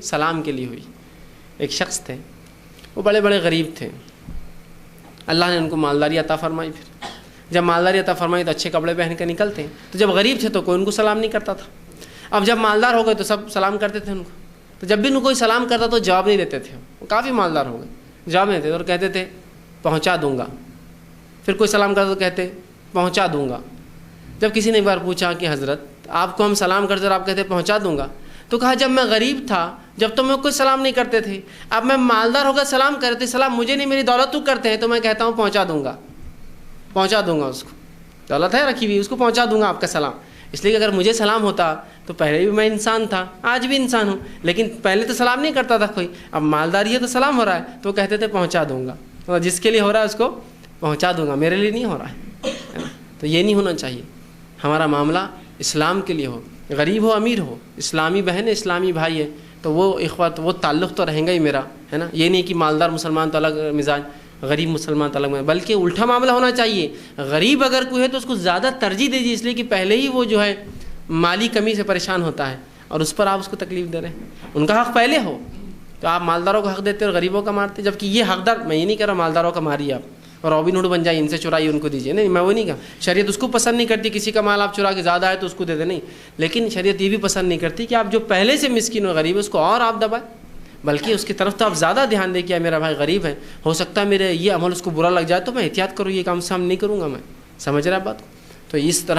سلام کے لیے ہوئی. ایک شخص تھے, وہ بڑے بڑے غریب تھے, اللہ نے ان کو مالداری عطا فرمائی. پھر جب مالداری عطا فرمائی تو اچھے کپڑے پہن کر نکلتے ہیں, تو جب غریب تھے تو کوئی ان کو سلام نہیں کرتا تھا. اب جب مالدار ہو گئے تو سب سلام کرتے تھے ان کو, تو جب بھی ان کو کوئی سلام کرتا تو جواب نہیں دیتے تھے. وہ کافی مالدار ہو گئے, جواب نہیں دیتے اور کہتے تھے پہنچا دوں گا. پھر کوئی سلام کرتا تو کہتے پہنچا دوں گا. جب کسی نے ایک بار پوچھا کہ حضرت آپ کو ہم سلام کرتے اور آپ کہتے پہنچا دوں گا, تو کہا جب میں غریب تھا جب تو میں کوئی سلام نہیں کرتے تھے, اب میں مالدار ہو کر سلام کرتے, سلام مجھے نہیں میری دولت تو کرتے ہیں, تو میں کہتا ہوں پہنچا دوں گا, پہنچا دوں گا. اس کو دولت ہے رکھی ہوئی, اس کو پہنچا دوں گا آپ کا سلام. اس لیے کہ اگر مجھے سلام ہوتا تو پہلے بھی میں انسان تھا, آج بھی انسان ہوں, لیکن پہلے تو سلام نہیں کرتا تھا کوئی, اب مالداری ہے تو سلام ہو رہا ہے, تو کہتے تھے پہنچا دوں گا. تو جس کے لیے ہو رہا ہے اس کو پہنچا دوں گا, میرے لیے نہیں ہو رہا ہے. تو یہ نہیں ہونا چاہیے. ہمارا معاملہ اسلام کے لیے ہو, غریب ہو امیر ہو, اسلامی بہن ہے اسلامی بھائی ہے, تو وہ اخوت وہ تعلق تو رہیں گا ہی میرا, ہے نا. یہ نہیں کہ مالدار مسلمان تو الگ مزاج, غریب مسلمان تو الگ مزاج, بلکہ الٹا معاملہ ہونا چاہیے. غریب اگر کوئی ہے تو اس کو زیادہ ترجیح دیجیے, اس لیے کہ پہلے ہی وہ جو ہے مالی کمی سے پریشان ہوتا ہے, اور اس پر آپ اس کو تکلیف دے رہے ہیں. ان کا حق پہلے ہو تو آپ مالداروں کو حق دیتے اور غریبوں کا مارتے, جبکہ یہ حقدار, میں یہ نہیں کہہ رہا مالداروں کا ماریے آپ اور رابن ہوڈ بن جائیے, ان سے چرائیے ان کو دیجیے, نہیں, میں وہ نہیں کہا. شریعت اس کو پسند نہیں کرتی کسی کا مال آپ چرا کے زیادہ ہے تو اس کو دے دیں, نہیں. لیکن شریعت یہ بھی پسند نہیں کرتی کہ آپ جو پہلے سے مسکین و غریب ہے اس کو اور آپ دبائیں, بلکہ اس کی طرف تو آپ زیادہ دھیان دیں کہ میرا بھائی غریب ہے, ہو سکتا ہے میرے یہ عمل اس کو برا لگ جائے تو میں احتیاط کروں, یہ کام سے ہم نہیں کروں گا. میں سمجھ رہا بات کو. تو اس طرح